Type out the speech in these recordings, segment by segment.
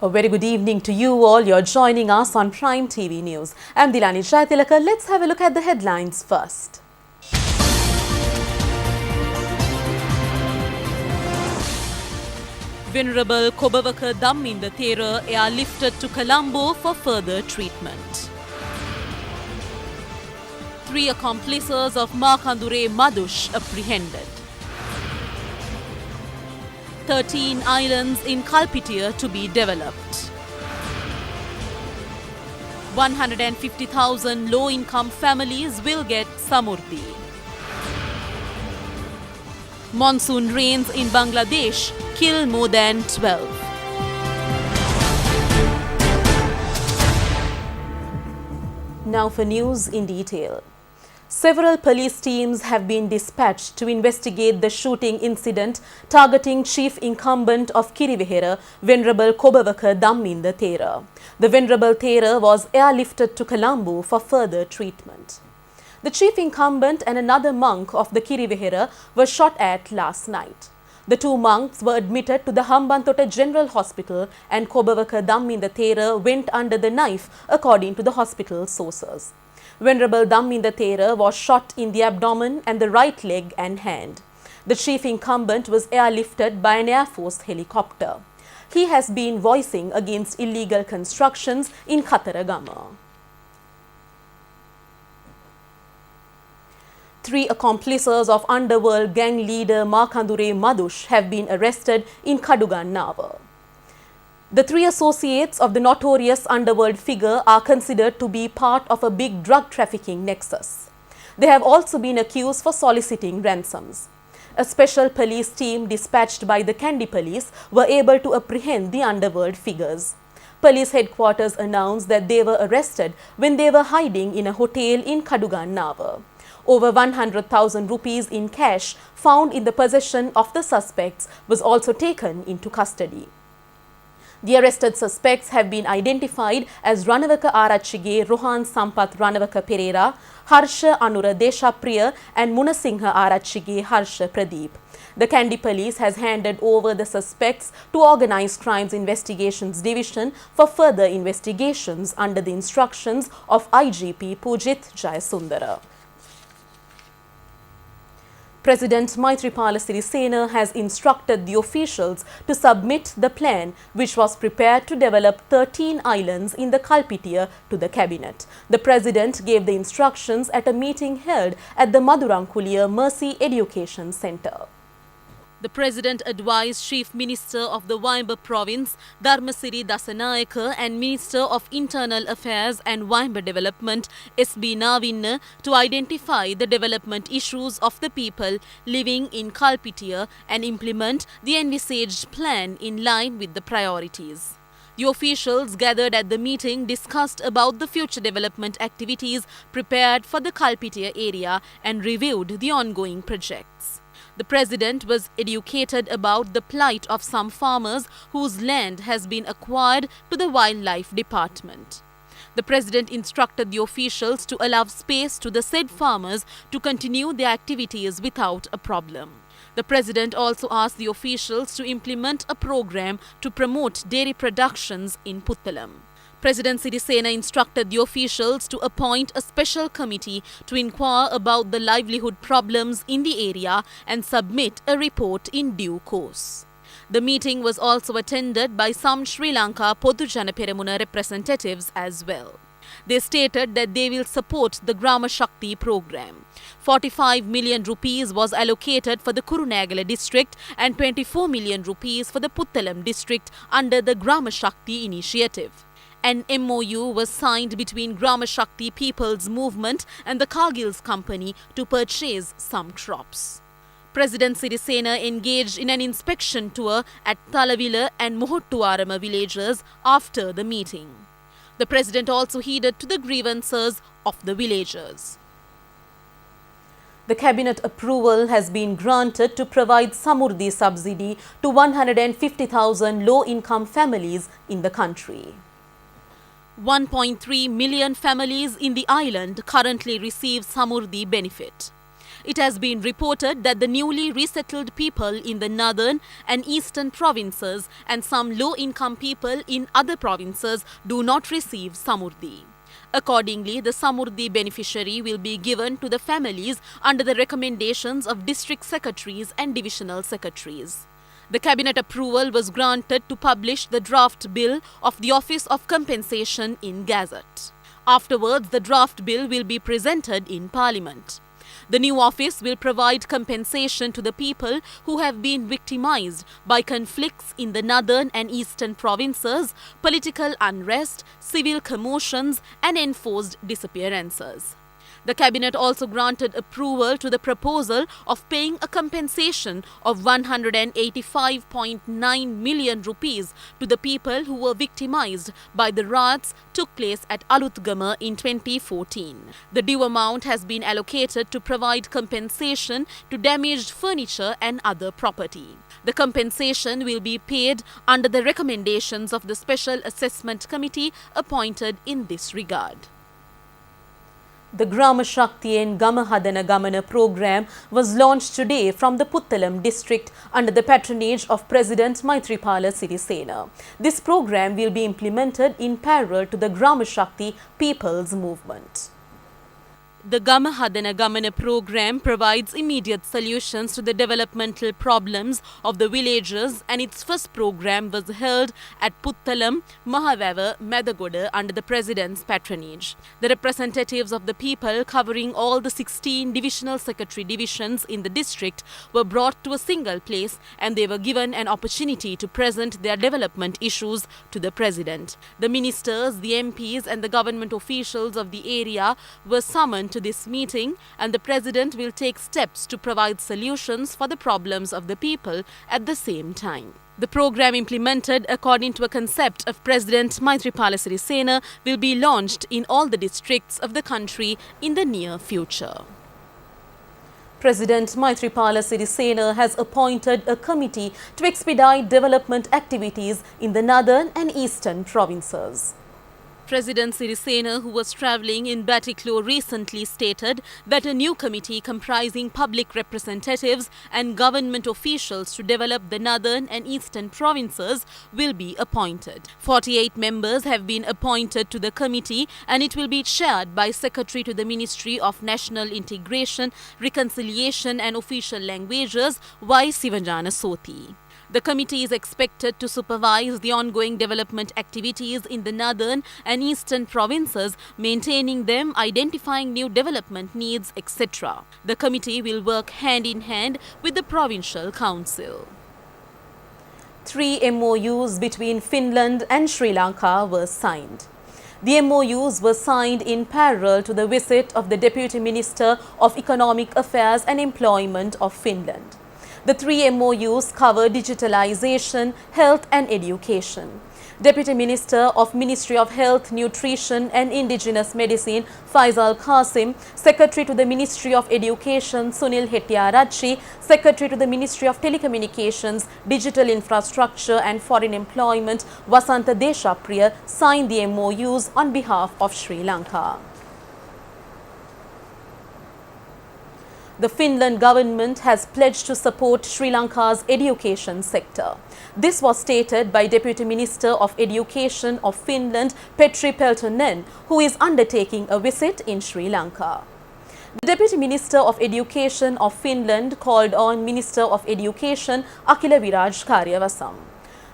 A very good evening to you all. You're joining us on Prime TV News. I'm Dilani Jaitilaka. Let's have a look at the headlines first. Venerable Kobavaka Damminda Thera airlifted to Colombo for further treatment. 3 accomplices of Makandure Madush apprehended. 13 islands in Kalpitia to be developed. 150,000 low-income families will get Samurdhi. Monsoon rains in Bangladesh kill more than 12. Now for news in detail. Several police teams have been dispatched to investigate the shooting incident targeting chief incumbent of Kirivihera, Venerable Kobavaka Damminda Thera. The Venerable Thera was airlifted to Colombo for further treatment. The chief incumbent and another monk of the Kirivihera were shot at last night. The 2 monks were admitted to the Hambantota General Hospital and Kobavaka Damminda Thera went under the knife according to the hospital sources. Venerable Damminda Thera was shot in the abdomen and the right leg and hand. The chief incumbent was airlifted by an Air Force helicopter. He has been voicing against illegal constructions in Khattaragama. 3 accomplices of underworld gang leader Makandure Madush have been arrested in Kadugannava. The 3 associates of the notorious underworld figure are considered to be part of a big drug trafficking nexus. They have also been accused for soliciting ransoms. A special police team dispatched by the Kandy police were able to apprehend the underworld figures. Police headquarters announced that they were arrested when they were hiding in a hotel in Kadugannava. Over 100,000 rupees in cash found in the possession of the suspects was also taken into custody. The arrested suspects have been identified as Ranavaka Arachige Rohan Sampath Ranavaka Pereira, Harsha Anura Deshapriya and Munasingha Arachige Harsha Pradeep. The Kandy police has handed over the suspects to Organised Crimes Investigations Division for further investigations under the instructions of IGP Pujit Jayasundara. President Maithripala Sirisena has instructed the officials to submit the plan which was prepared to develop 13 islands in the Kalpitia to the cabinet. The president gave the instructions at a meeting held at the Madurankulia Mercy Education Centre. The President advised Chief Minister of the Waimba Province, Dharmasiri Dasanayaka, and Minister of Internal Affairs and Waimba Development, S.B. Navinna, to identify the development issues of the people living in Kalpitia and implement the envisaged plan in line with the priorities. The officials gathered at the meeting discussed about the future development activities prepared for the Kalpitia area and reviewed the ongoing projects. The President was educated about the plight of some farmers whose land has been acquired to the Wildlife Department. The President instructed the officials to allow space to the said farmers to continue their activities without a problem. The President also asked the officials to implement a program to promote dairy productions in Puttalam. President Sirisena instructed the officials to appoint a special committee to inquire about the livelihood problems in the area and submit a report in due course. The meeting was also attended by some Sri Lanka Podujana Peramuna representatives as well. They stated that they will support the Grama Shakti program. 45 million rupees was allocated for the Kurunegala district and 24 million rupees for the Puttalam district under the Grama Shakti initiative. An MOU was signed between Grama Shakti People's Movement and the Cargill's company to purchase some crops. President Sirisena engaged in an inspection tour at Talavila and Mohottuwarama villages after the meeting. The President also heeded to the grievances of the villagers. The Cabinet approval has been granted to provide Samurdhi subsidy to 150,000 low-income families in the country. 1.3 million families in the island currently receive Samurdhi benefit. It has been reported that the newly resettled people in the northern and eastern provinces and some low-income people in other provinces do not receive Samurdhi. Accordingly, the Samurdhi beneficiary will be given to the families under the recommendations of district secretaries and divisional secretaries. The cabinet approval was granted to publish the draft bill of the Office of Compensation in Gazette. Afterwards, the draft bill will be presented in Parliament. The new office will provide compensation to the people who have been victimized by conflicts in the northern and eastern provinces, political unrest, civil commotions, and enforced disappearances. The cabinet also granted approval to the proposal of paying a compensation of 185.9 million rupees to the people who were victimized by the riots took place at Alutgama in 2014. The due amount has been allocated to provide compensation to damaged furniture and other property. The compensation will be paid under the recommendations of the Special Assessment Committee appointed in this regard. The Grama Shakti and Gama Hadana Gamana program was launched today from the Puttalam district under the patronage of President Maithripala Sirisena. This program will be implemented in parallel to the Grama Shakti People's Movement. The Gama Hadana Gamana program provides immediate solutions to the developmental problems of the villages, and its first program was held at Puttalam, Mahavava, Medagoda under the President's patronage. The representatives of the people covering all the 16 divisional secretary divisions in the district were brought to a single place, and they were given an opportunity to present their development issues to the President. The ministers, the MPs and the government officials of the area were summoned to this meeting, and the President will take steps to provide solutions for the problems of the people at the same time. The program, implemented according to a concept of President Maithripala Sirisena, will be launched in all the districts of the country in the near future. President Maithripala Sirisena has appointed a committee to expedite development activities in the northern and eastern provinces. President Sirisena, who was travelling in Batiklo, recently stated that a new committee comprising public representatives and government officials to develop the northern and eastern provinces will be appointed. 48 members have been appointed to the committee, and it will be chaired by Secretary to the Ministry of National Integration, Reconciliation and Official Languages, Y. Sivanjana Soti. The committee is expected to supervise the ongoing development activities in the northern and eastern provinces, maintaining them, identifying new development needs, etc. The committee will work hand in hand with the Provincial Council. 3 MOUs between Finland and Sri Lanka were signed. The MOUs were signed in parallel to the visit of the Deputy Minister of Economic Affairs and Employment of Finland. The 3 MOUs cover digitalization, health and education. Deputy Minister of Ministry of Health, Nutrition and Indigenous Medicine Faisal Qasim, Secretary to the Ministry of Education Sunil Hettiarachchi, Secretary to the Ministry of Telecommunications, Digital Infrastructure and Foreign Employment Vasanta Deshapriya signed the MOUs on behalf of Sri Lanka. The Finland government has pledged to support Sri Lanka's education sector. This was stated by Deputy Minister of Education of Finland, Petri Peltonen, who is undertaking a visit in Sri Lanka. The Deputy Minister of Education of Finland called on Minister of Education Akila Viraj Karyavasam.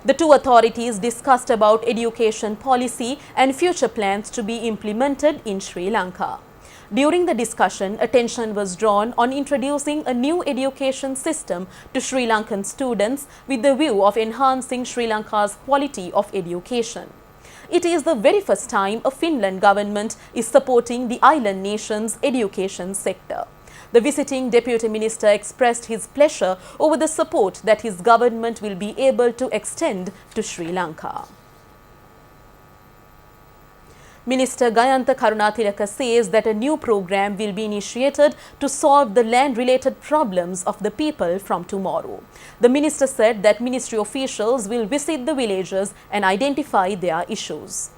The two authorities discussed about education policy and future plans to be implemented in Sri Lanka. During the discussion, attention was drawn on introducing a new education system to Sri Lankan students with the view of enhancing Sri Lanka's quality of education. It is the very first time a Finland government is supporting the island nation's education sector. The visiting Deputy Minister expressed his pleasure over the support that his government will be able to extend to Sri Lanka. Minister Gayantha Karunatilaka says that a new program will be initiated to solve the land-related problems of the people from tomorrow. The minister said that ministry officials will visit the villages and identify their issues.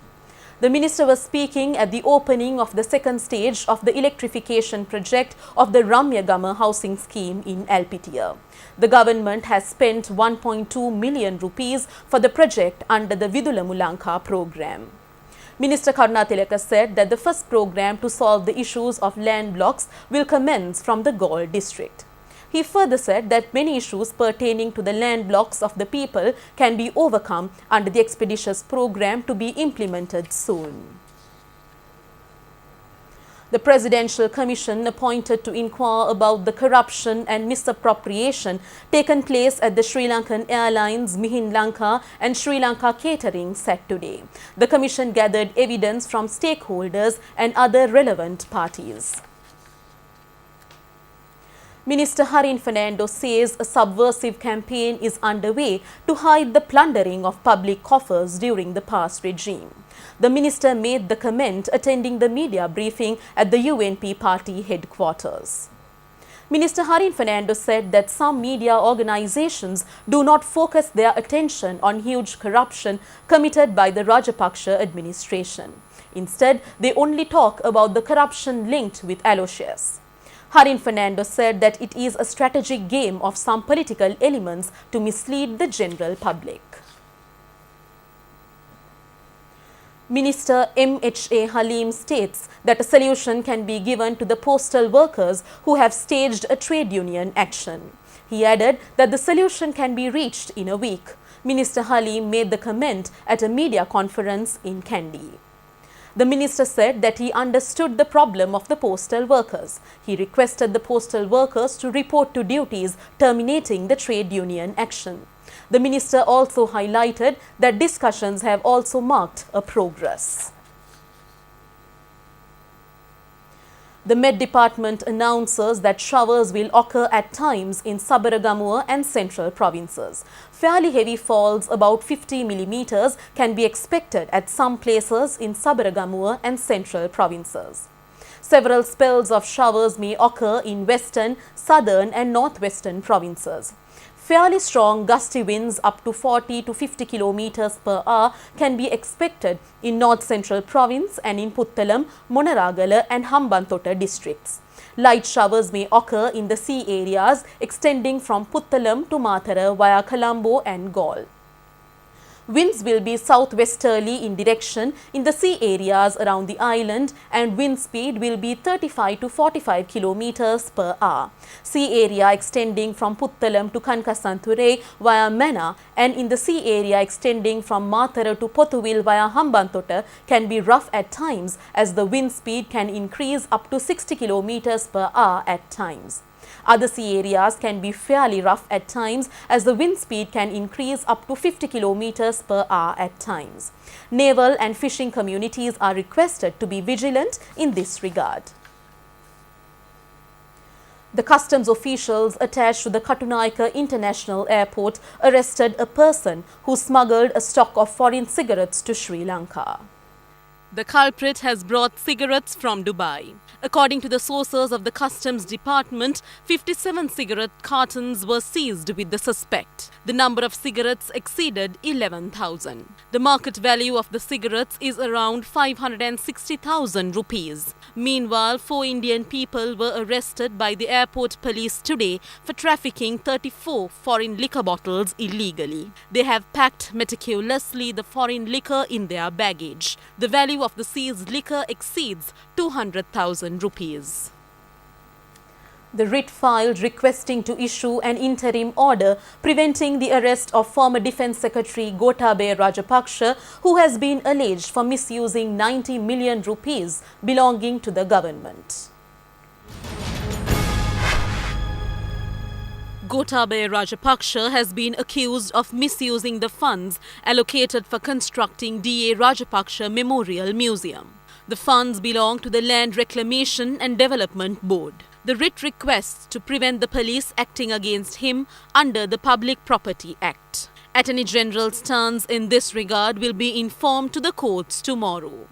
The minister was speaking at the opening of the second stage of the electrification project of the Ramyagama housing scheme in Alpitia. The government has spent 1.2 million rupees for the project under the Vidulamulanka program. Minister Karunatilaka said that the first program to solve the issues of land blocks will commence from the Gaul district. He further said that many issues pertaining to the land blocks of the people can be overcome under the expeditious program to be implemented soon. The Presidential Commission appointed to inquire about the corruption and misappropriation taken place at the Sri Lankan Airlines, Mihin Lanka and Sri Lanka Catering sat today. The Commission gathered evidence from stakeholders and other relevant parties. Minister Harin Fernando says a subversive campaign is underway to hide the plundering of public coffers during the past regime. The minister made the comment attending the media briefing at the UNP party headquarters. Minister Harin Fernando said that some media organizations do not focus their attention on huge corruption committed by the Rajapaksa administration. Instead, they only talk about the corruption linked with Aloysius. Harin Fernando said that it is a strategic game of some political elements to mislead the general public. Minister M.H.A. Halim states that a solution can be given to the postal workers who have staged a trade union action. He added that the solution can be reached in a week. Minister Halim made the comment at a media conference in Kandy. The minister said that he understood the problem of the postal workers. He requested the postal workers to report to duties terminating the trade union action. The minister also highlighted that discussions have also marked a progress. The Met Department announces that showers will occur at times in Sabaragamuwa and central provinces. Fairly heavy falls, about 50 millimeters, can be expected at some places in Sabaragamuwa and central provinces. Several spells of showers may occur in western, southern and northwestern provinces. Fairly strong gusty winds up to 40 to 50 kilometers per hour can be expected in North Central Province and in Puttalam, Monaragala and Hambantota districts. Light showers may occur in the sea areas extending from Puttalam to Matara via Colombo and Galle. Winds will be southwesterly in direction in the sea areas around the island and wind speed will be 35 to 45 kilometers per hour. Sea area extending from Puttalam to Kankasanture via Mana and in the sea area extending from Matara to Potuvil via Hambantota can be rough at times as the wind speed can increase up to 60 kilometers per hour at times. Other sea areas can be fairly rough at times as the wind speed can increase up to 50 kilometers per hour at times. Naval and fishing communities are requested to be vigilant in this regard. The customs officials attached to the Katunaika International Airport arrested a person who smuggled a stock of foreign cigarettes to Sri Lanka. The culprit has brought cigarettes from Dubai. According to the sources of the Customs Department, 57 cigarette cartons were seized with the suspect. The number of cigarettes exceeded 11,000. The market value of the cigarettes is around 560,000 rupees. Meanwhile, 4 Indian people were arrested by the airport police today for trafficking 34 foreign liquor bottles illegally. They have packed meticulously the foreign liquor in their baggage. The value of the seized liquor exceeds 200,000 rupees. The writ filed requesting to issue an interim order preventing the arrest of former Defence Secretary Gotabaya Rajapaksa, who has been alleged for misusing 90 million rupees belonging to the government. Gotabaya Rajapaksa has been accused of misusing the funds allocated for constructing D.A. Rajapaksa Memorial Museum. The funds belong to the Land Reclamation and Development Board. The writ requests to prevent the police acting against him under the Public Property Act. Attorney General's stance in this regard will be informed to the courts tomorrow.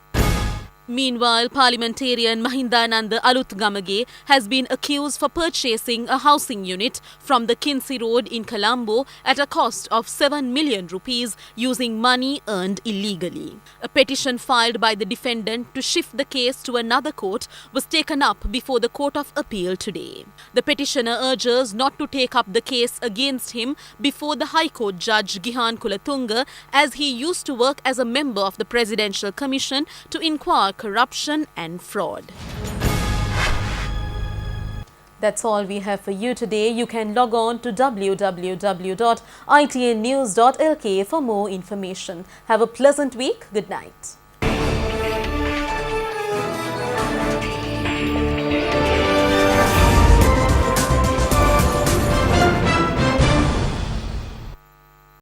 Meanwhile, parliamentarian Mahindananda Alutgamage has been accused for purchasing a housing unit from the Kinsey Road in Colombo at a cost of 7 million rupees using money earned illegally. A petition filed by the defendant to shift the case to another court was taken up before the Court of Appeal today. The petitioner urges not to take up the case against him before the High Court Judge Gihan Kulatunga, as he used to work as a member of the Presidential Commission to inquire corruption and fraud. That's all we have for you today. You can log on to www.itnnews.lk for more information. Have a pleasant week. Good night.